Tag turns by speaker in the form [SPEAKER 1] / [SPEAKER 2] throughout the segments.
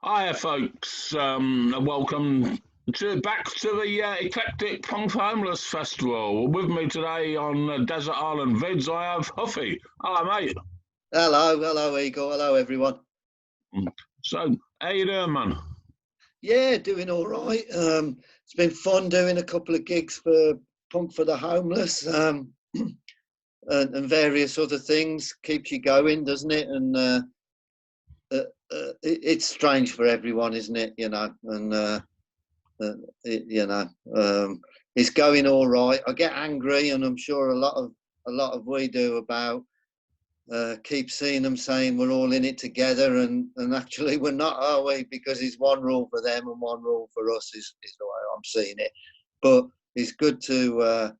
[SPEAKER 1] Hiya, folks. Welcome back to the Eclectic Punk Homeless Festival. With me today on Desert Island Vids, I have Huffy. Hello, mate.
[SPEAKER 2] Hello, Eagle. Hello, everyone.
[SPEAKER 1] So, how you doing, man?
[SPEAKER 2] Yeah, doing all right. It's been fun doing a couple of gigs for Punk for the Homeless, and various other things. Keeps you going, doesn't it? And it's strange for everyone, isn't it? And it's going all right. I get angry, and I'm sure a lot of we do about. Keep seeing them saying we're all in it together, and actually we're not, are we? Because it's one rule for them and one rule for us is the way I'm seeing it. But it's good to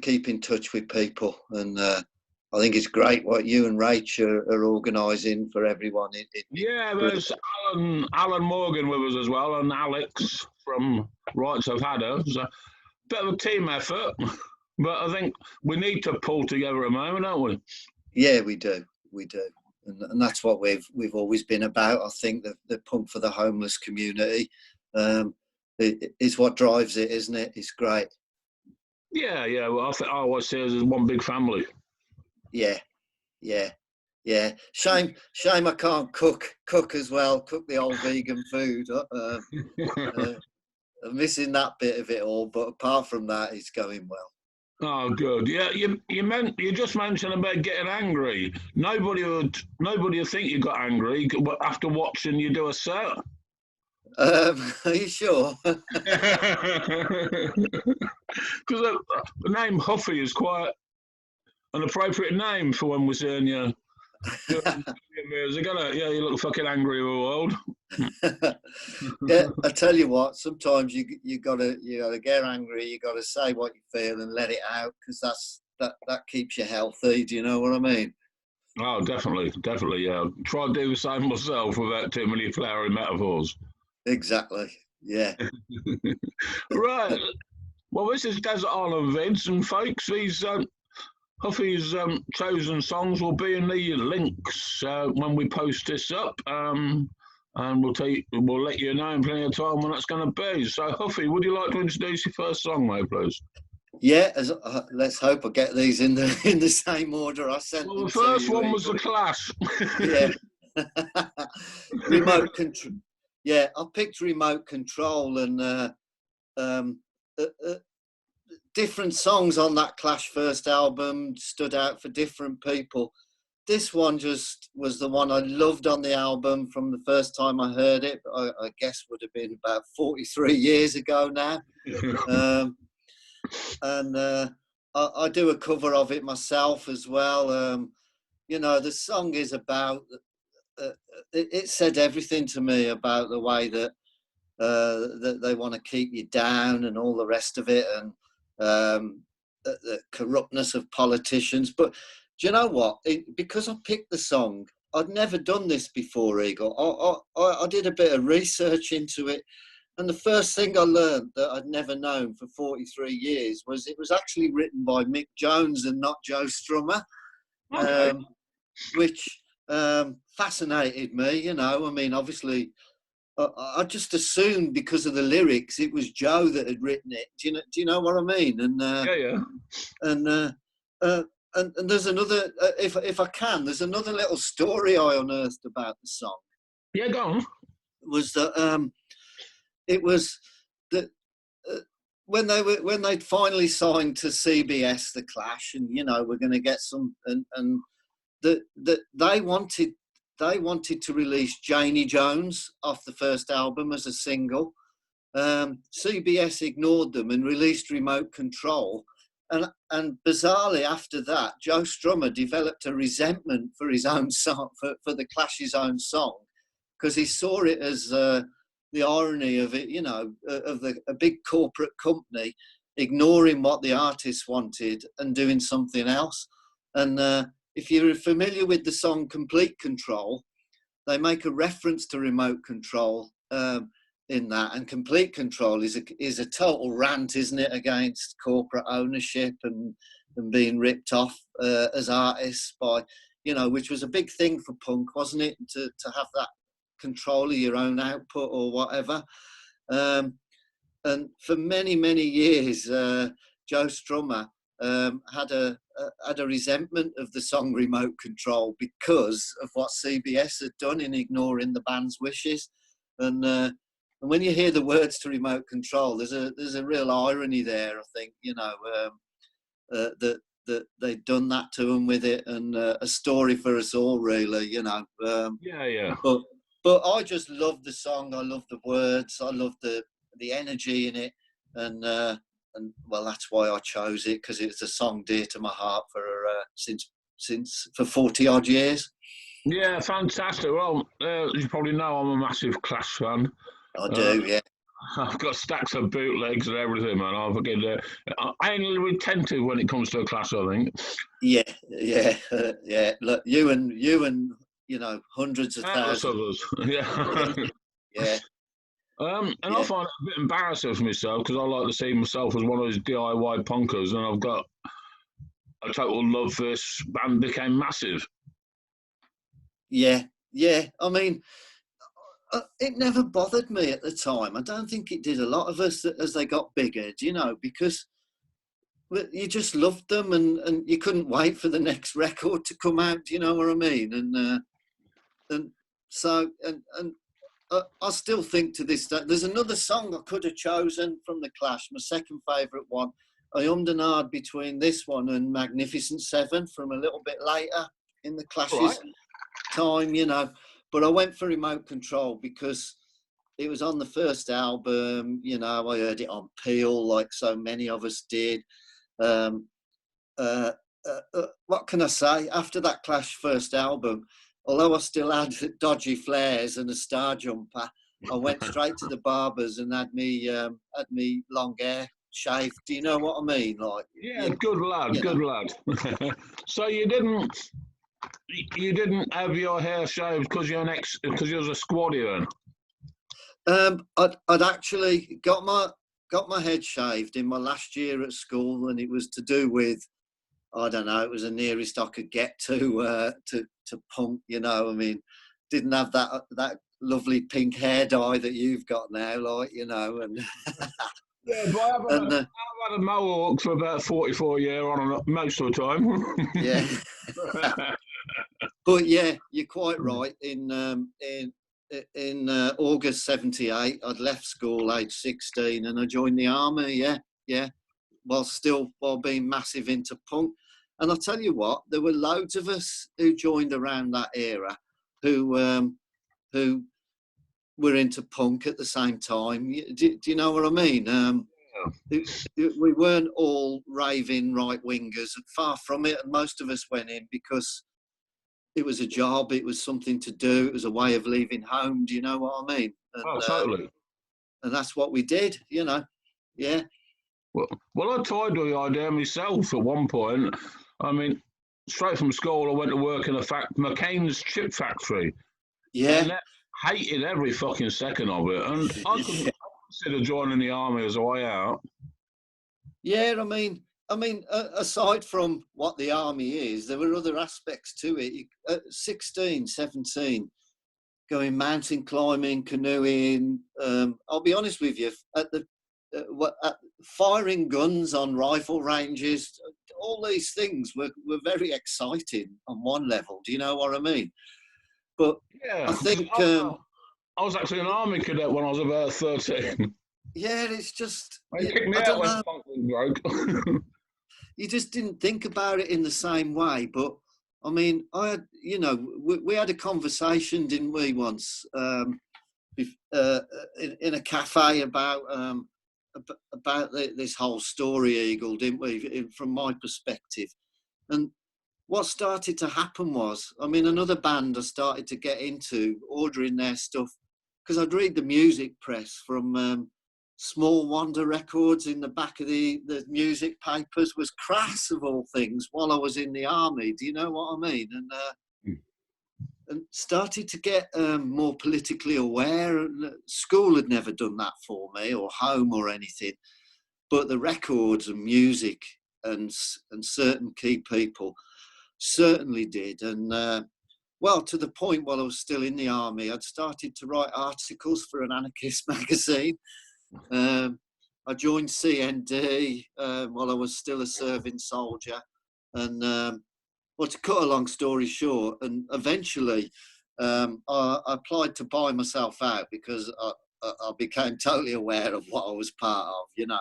[SPEAKER 2] keep in touch with people, and I think it's great what you and Rach are organising for everyone.
[SPEAKER 1] Yeah, there's Alan Morgan with us as well, and Alex from Rights Have Had Her. It's a bit of a team effort, but I think we need to pull together at the moment, don't we?
[SPEAKER 2] Yeah, we do, and that's what we've always been about. I think the Punk for the Homeless community is what drives it, isn't it? It's great.
[SPEAKER 1] Yeah. Well, I always see us as one big family.
[SPEAKER 2] Yeah. Shame I can't cook as well. Cook the old vegan food. I'm missing that bit of it all, but apart from that, it's going well.
[SPEAKER 1] Oh, good. Yeah, you just mentioned about getting angry. Nobody would think you got angry after watching you do a set.
[SPEAKER 2] Are you sure?
[SPEAKER 1] Because the name Huffy is quite an appropriate name for when we're seeing you. Yeah, you look fucking angry with the world.
[SPEAKER 2] Yeah, I tell you what. Sometimes you gotta get angry. You gotta say what you feel and let it out, because that keeps you healthy. Do you know what I mean?
[SPEAKER 1] Oh, definitely. Yeah. Try to do the same myself without too many flowery metaphors.
[SPEAKER 2] Exactly. Yeah.
[SPEAKER 1] Right. Well, this is Desert Island Vids, and folks, these Huffy's chosen songs will be in the links when we post this up, and we'll let you know in plenty of time when that's going to be. So, Huffy, would you like to introduce your first song, mate, please?
[SPEAKER 2] Yeah. Let's hope I get these in the same order I sent them to you.
[SPEAKER 1] Well, the first one was The Clash.
[SPEAKER 2] Yeah. Remote control. Yeah, I picked Remote Control, and different songs on that Clash first album stood out for different people. This one just was the one I loved on the album from the first time I heard it. I guess would have been about 43 years ago now. And I do a cover of it myself as well. The song is about, it said everything to me about the way that they want to keep you down and all the rest of it, and the corruptness of politicians. But do you know what? Because I picked the song, I'd never done this before, Eagle. I did a bit of research into it, and the first thing I learned that I'd never known for 43 years was it was actually written by Mick Jones and not Joe Strummer.
[SPEAKER 1] Okay.
[SPEAKER 2] Which fascinated me. I mean, obviously, I just assumed because of the lyrics it was Joe that had written it. Do you know what I mean? And
[SPEAKER 1] Yeah.
[SPEAKER 2] And there's another, if I can, there's another little story I unearthed about the song.
[SPEAKER 1] Yeah, go on.
[SPEAKER 2] Was that it was that when they'd finally signed to CBS, the Clash, and we're going to get some, and that they wanted to release Janie Jones off the first album as a single. CBS ignored them and released Remote Control. And bizarrely, after that, Joe Strummer developed a resentment for his own song, for the Clash's own song, because he saw it as the irony of it, of a big corporate company ignoring what the artist wanted and doing something else. And if you're familiar with the song Complete Control, they make a reference to remote control in that, and Complete Control is a total rant, isn't it, against corporate ownership and being ripped off as artists by, which was a big thing for punk, wasn't it, to have control of your own output or whatever. And for many, many years, Joe Strummer had a resentment of the song Remote Control because of what CBS had done in ignoring the band's wishes. And when you hear the words to Remote Control, there's a real irony there, I think, that they'd done that to them with it, and a story for us all, really,
[SPEAKER 1] Yeah.
[SPEAKER 2] But I just love the song. I love the words. I love the energy in it, and well, that's why I chose it, because it's a song dear to my heart since for 40 odd years.
[SPEAKER 1] Yeah, fantastic. Well, you probably know I'm a massive Clash fan.
[SPEAKER 2] I do, yeah.
[SPEAKER 1] I've got stacks of bootlegs and everything, man. I ain't retentive when it comes to a Clash, I think.
[SPEAKER 2] Yeah. Look, you and hundreds of thousands.
[SPEAKER 1] Others. Yeah.
[SPEAKER 2] Yeah.
[SPEAKER 1] And I find it a bit embarrassing for myself, because I like to see myself as one of those DIY punkers, and I've got a total love for this band. Became massive.
[SPEAKER 2] Yeah. I mean, it never bothered me at the time. I don't think it did a lot of us as they got bigger, because you just loved them, and you couldn't wait for the next record to come out. Do you know what I mean? And so I still think to this day, there's another song I could have chosen from the Clash, my second favourite one. I ummed and ahed between this one and Magnificent Seven from a little bit later in the Clash's time, But I went for Remote Control because it was on the first album. I heard it on Peel, like so many of us did. What can I say? After that Clash first album, although I still had dodgy flares and a star jumper, I went straight to the barbers and had me long hair shaved. Do you know what I mean? Like,
[SPEAKER 1] yeah, good lad, good lad. So you didn't have your hair shaved because you're because you was a squaddy then?
[SPEAKER 2] I'd actually got my head shaved in my last year at school, and it was to do with, I don't know, it was the nearest I could get to punk, I mean, didn't have that lovely pink hair dye that you've got now, and
[SPEAKER 1] yeah, but I've had a mohawk for about 44 years on most of the time.
[SPEAKER 2] Yeah. But yeah, you're quite right. In August '78, I'd left school age 16, and I joined the army. Yeah, while being massive into punk. And I'll tell you what, there were loads of us who joined around that era who were into punk at the same time. Do you know what I mean? We weren't all raving right-wingers, far from it. And most of us went in because it was a job, it was something to do, it was a way of leaving home. Do you know what I mean? And,
[SPEAKER 1] totally.
[SPEAKER 2] And that's what we did, yeah.
[SPEAKER 1] Well, I toyed with the idea myself at one point. I mean, straight from school, I went to work in McCain's chip factory.
[SPEAKER 2] Yeah.
[SPEAKER 1] And I hated every fucking second of it. And I couldn't consider joining the army as a way out.
[SPEAKER 2] Yeah, I mean, aside from what the army is, there were other aspects to it. At 16, 17, going mountain climbing, canoeing. I'll be honest with you, at firing guns on rifle ranges, all these things were very exciting on one level. Do you know what I mean? But
[SPEAKER 1] yeah,
[SPEAKER 2] I think
[SPEAKER 1] I was actually an army cadet when I was about 13.
[SPEAKER 2] Yeah, it's just
[SPEAKER 1] they kicked me out when punk broke.
[SPEAKER 2] You just didn't think about it in the same way. But I mean, we had a conversation, didn't we, once in a cafe about this whole story, Eagle, didn't we? From my perspective, and what started to happen was, I mean, another band I started to get into, ordering their stuff, because I'd read the music press from Small Wonder Records in the back of the music papers, was Crass of all things, while I was in the army. Do you know what I mean? And started to get more politically aware. School had never done that for me, or home or anything, but the records and music and certain key people certainly did. And well, to the point while I was still in the army, I'd started to write articles for an anarchist magazine. I joined CND while I was still a serving soldier. And well, to cut a long story short, and eventually I applied to buy myself out because I became totally aware of what I was part of, you know.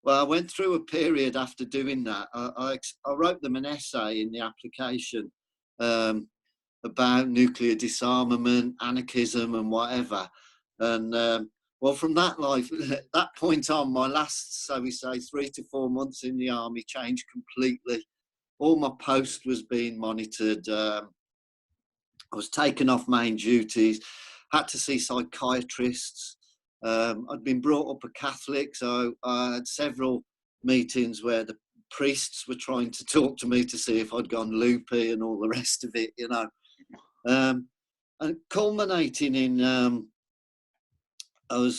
[SPEAKER 2] Well, I went through a period after doing that. I wrote them an essay in the application about nuclear disarmament, anarchism, and whatever. And well, from that life, that point on, my last, so we say, 3 to 4 months in the army changed completely. All my post was being monitored. I was taken off main duties, had to see psychiatrists. I'd been brought up a Catholic, so I had several meetings where the priests were trying to talk to me to see if I'd gone loopy and all the rest of it, you know. And culminating in, I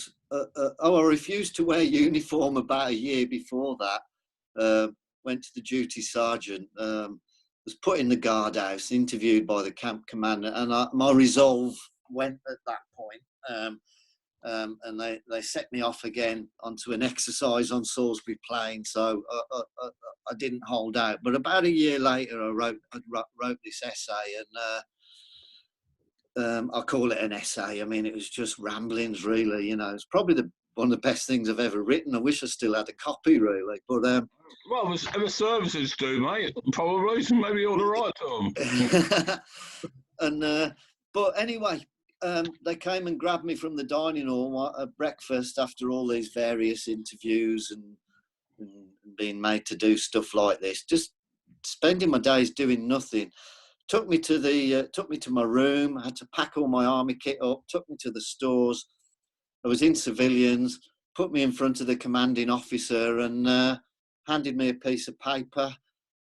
[SPEAKER 2] refused to wear uniform about a year before that. Went to the duty sergeant, was put in the guardhouse, interviewed by the camp commander, and my resolve went at that point. And they set me off again onto an exercise on Salisbury Plain, so I didn't hold out. But about a year later, I wrote this essay, and I call it an essay. I mean, it was just ramblings, really. You know, it's probably one of the best things I've ever written. I wish I still had a copy, really. But
[SPEAKER 1] well, the services do, mate. Probably, so maybe you ought to write to them.
[SPEAKER 2] And but anyway. They came and grabbed me from the dining hall at breakfast after all these various interviews and being made to do stuff like this. Just spending my days doing nothing. Took me to my room. I had to pack all my army kit up. Took me to the stores. I was in civilians. Put me in front of the commanding officer and handed me a piece of paper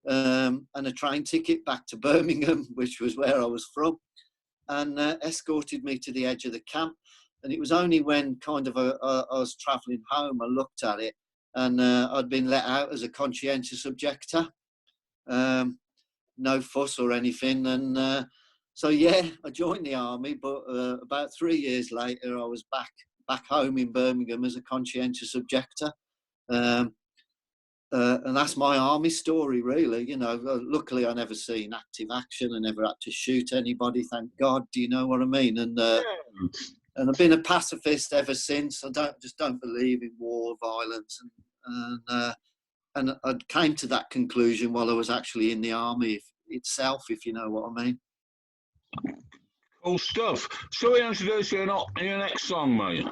[SPEAKER 2] and a train ticket back to Birmingham, which was where I was from. And escorted me to the edge of the camp. And it was only when kind of I was travelling home, I looked at it, and I'd been let out as a conscientious objector. No fuss or anything. And so, yeah, I joined the army, but about 3 years later, I was back home in Birmingham as a conscientious objector. And that's my army story, really. You know, luckily I never seen active action. I never had to shoot anybody, thank God. Do you know what I mean? And I've been a pacifist ever since. I don't believe in war, violence, and I came to that conclusion while I was actually in the army itself, if you know what I mean.
[SPEAKER 1] Cool stuff. Shall we introduce your next song, mate?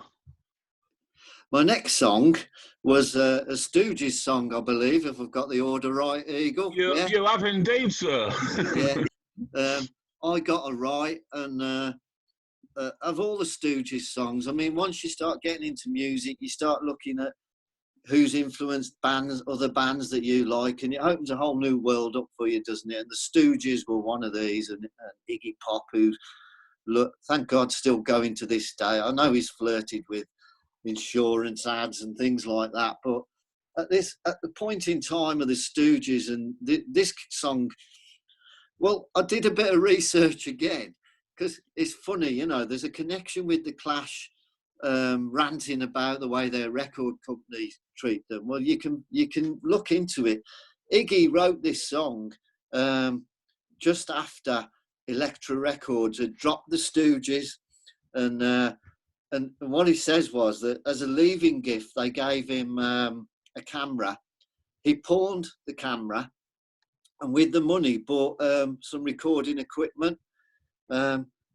[SPEAKER 2] My next song was a Stooges song, I believe, if I've got the order right, Eagle.
[SPEAKER 1] You have indeed, sir.
[SPEAKER 2] Yeah. I Got a Right, and of all the Stooges songs, I mean, once you start getting into music, you start looking at who's influenced other bands that you like, and it opens a whole new world up for you, doesn't it? And the Stooges were one of these, and Iggy Pop, who, thank God, still going to this day. I know he's flirted with insurance ads and things like that, but at the point in time of the Stooges and this song, well, I did a bit of research again, because it's funny, you know, there's a connection with the Clash, ranting about the way their record companies treat them. Well, you can look into it. Iggy wrote this song just after Elektra Records had dropped the Stooges, and what he says was that as a leaving gift, they gave him a camera. He pawned the camera, and with the money bought some recording equipment,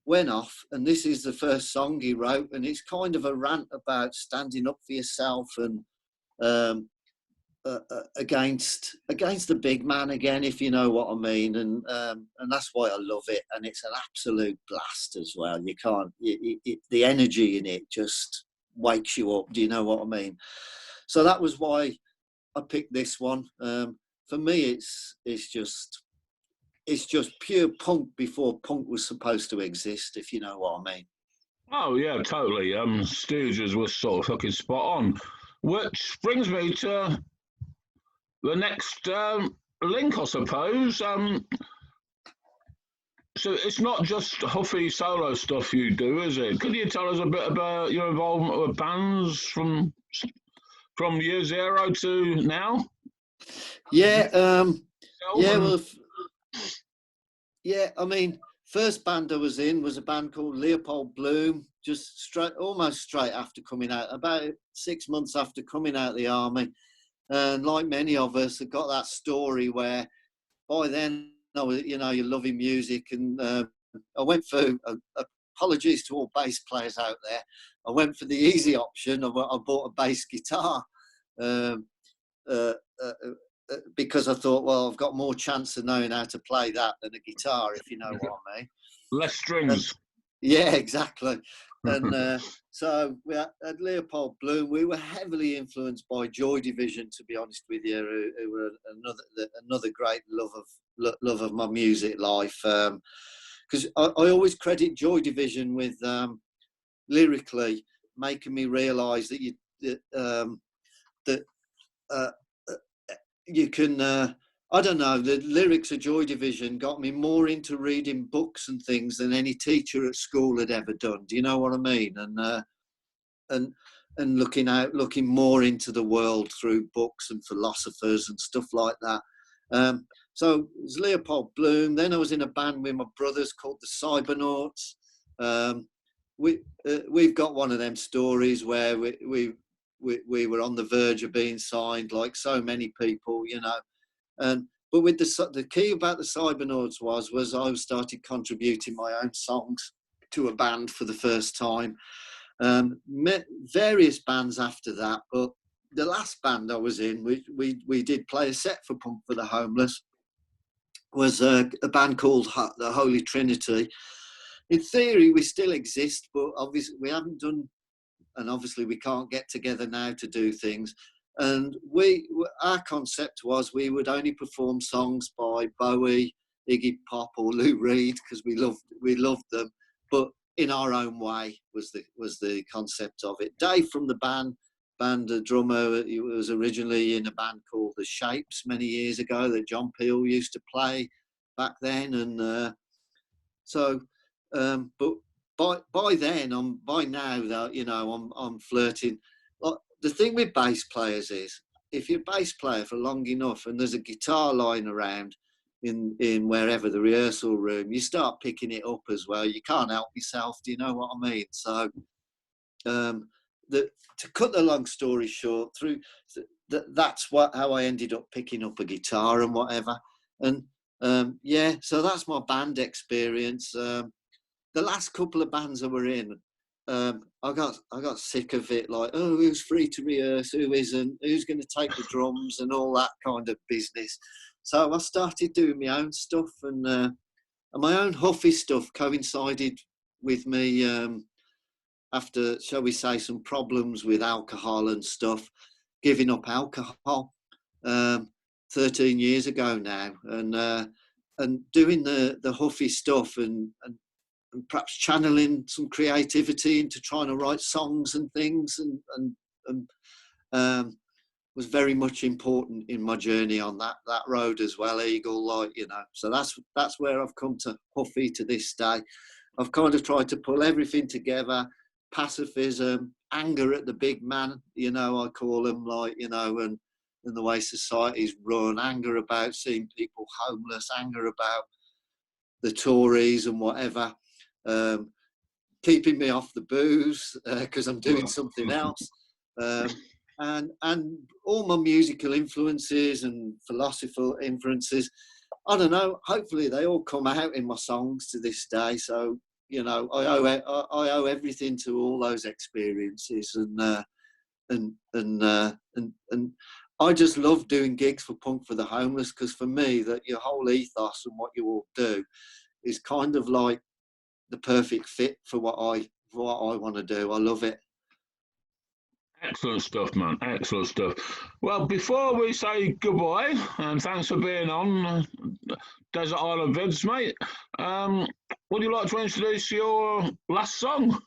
[SPEAKER 2] went off, and this is the first song he wrote, and it's kind of a rant about standing up for yourself and against the big man again, if you know what I mean, and that's why I love it, and it's an absolute blast as well. You can't, the energy in it just wakes you up. Do you know what I mean? So that was why I picked this one. For me, it's just pure punk before punk was supposed to exist, if you know what I mean.
[SPEAKER 1] Oh yeah, totally. Stooges was sort of fucking spot on, which brings me to the next link, I suppose. So it's not just Huffy solo stuff you do, is it? Could you tell us a bit about your involvement with bands from year zero to now?
[SPEAKER 2] Yeah, yeah,
[SPEAKER 1] And
[SPEAKER 2] well, yeah. I mean, first band I was in was a band called Leopold Bloom. Just almost straight after coming out, about 6 months after coming out of the army. And like many of us, have got that story where by then, I was, you're loving music, and I went for. Apologies to all bass players out there. I went for the easy option. I bought a bass guitar. Um, uh, uh, because I thought, well, I've got more chance of knowing how to play that than a guitar, if you know what I mean.
[SPEAKER 1] less
[SPEAKER 2] And,
[SPEAKER 1] strings.
[SPEAKER 2] yeah, exactly. And so we at Leopold Bloom, we were heavily influenced by Joy Division, to be honest with you, who were another great love of my music life. Because I always credit Joy Division with lyrically making me realise that that you can. I don't know. The lyrics of Joy Division got me more into reading books and things than any teacher at school had ever done. Do you know what I mean? And looking more into the world through books and philosophers and stuff like that. So it was Leopold Bloom. Then I was in a band with my brothers called the Cybernauts. We've got one of them stories where we were on the verge of being signed, like so many people, but with the key about the Cybernauts was I started contributing my own songs to a band for the first time. Met various bands after that, but the last band I was in, we did play a set for Pump for the Homeless, was a band called the Holy Trinity. In theory, we still exist, but obviously we haven't done, and obviously we can't get together now to do things. And our concept was we would only perform songs by Bowie, Iggy Pop, or Lou Reed, because we loved them, but in our own way was the concept of it. Dave from the band, the drummer, he was originally in a band called The Shapes many years ago that John Peel used to play back then, and but by then, by now, that I'm flirting. Like, the thing with bass players is, if you're a bass player for long enough and there's a guitar lying around in wherever the rehearsal room, you start picking it up as well. You can't help yourself. Do you know what I mean? So, to cut the long story short, that's how I ended up picking up a guitar and whatever. And yeah, so that's my band experience. The last couple of bands I were in, I got sick of it. Like, oh, who's free to rehearse? Who isn't? Who's going to take the drums and all that kind of business? So I started doing my own stuff, and my own Huffy stuff coincided with me after, shall we say, some problems with alcohol and stuff, giving up alcohol 13 years ago now, and doing the Huffy stuff and perhaps channeling some creativity into trying to write songs and things, and was very much important in my journey on that road as well, Eagle, like, so that's where I've come to Huffy to this day. I've kind of tried to pull everything together: pacifism, anger at the big man, I call him, like, and the way society's run, anger about seeing people homeless, anger about the Tories and whatever, keeping me off the booze because I'm doing something else, and all my musical influences and philosophical influences, I don't know, hopefully they all come out in my songs to this day. So I owe everything to all those experiences, and I just love doing gigs for Punk for the Homeless, because for me, that your whole ethos and what you all do is kind of like the perfect fit for what I want to do. I love it.
[SPEAKER 1] Excellent stuff, man. Excellent stuff. Well, before we say goodbye, and thanks for being on Desert Island Vids, mate, would you like to introduce your last song?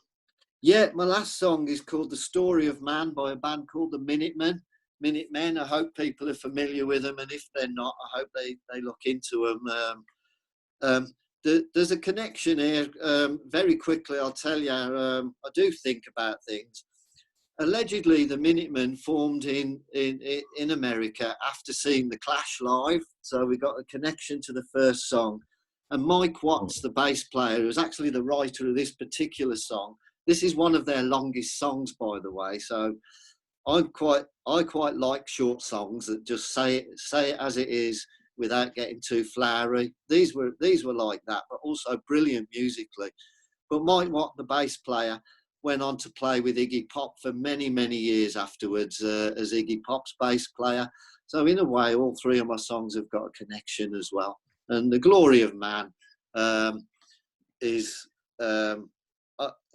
[SPEAKER 2] Yeah, my last song is called The Story of Man by a band called the Minutemen. Minutemen, I hope people are familiar with them, and if they're not, I hope they look into them. there's a connection here. Very quickly, I'll tell you. I do think about things. Allegedly, the Minutemen formed in America after seeing the Clash live, so we got a connection to the first song. And Mike Watts, the bass player, who was actually the writer of this particular song. This is one of their longest songs, by the way. So I quite like short songs that just say it as it is without getting too flowery. These were like that, but also brilliant musically. But Mike Watt, the bass player, went on to play with Iggy Pop for many, many years afterwards as Iggy Pop's bass player. So in a way, all three of my songs have got a connection as well. And The Glory of Man is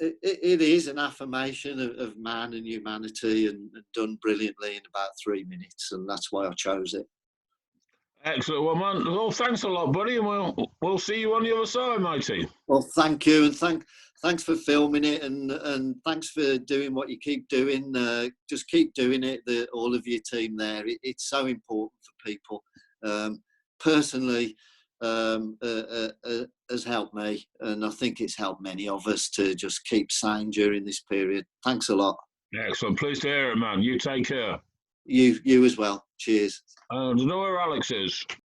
[SPEAKER 2] it is an affirmation of man and humanity, and done brilliantly in about 3 minutes, and that's why I chose it.
[SPEAKER 1] Excellent. Well, man, well, thanks a lot, buddy, and we'll see you on the other side, matey.
[SPEAKER 2] Well, thank you, and thanks for filming it, and thanks for doing what you keep doing. Just keep doing it, all of your team there. It's so important for people. Personally, has helped me, and I think it's helped many of us to just keep sane during this period. Thanks a lot.
[SPEAKER 1] Excellent. Pleased to hear it, man. You take care.
[SPEAKER 2] You as well. Cheers.
[SPEAKER 1] I know where Alex is.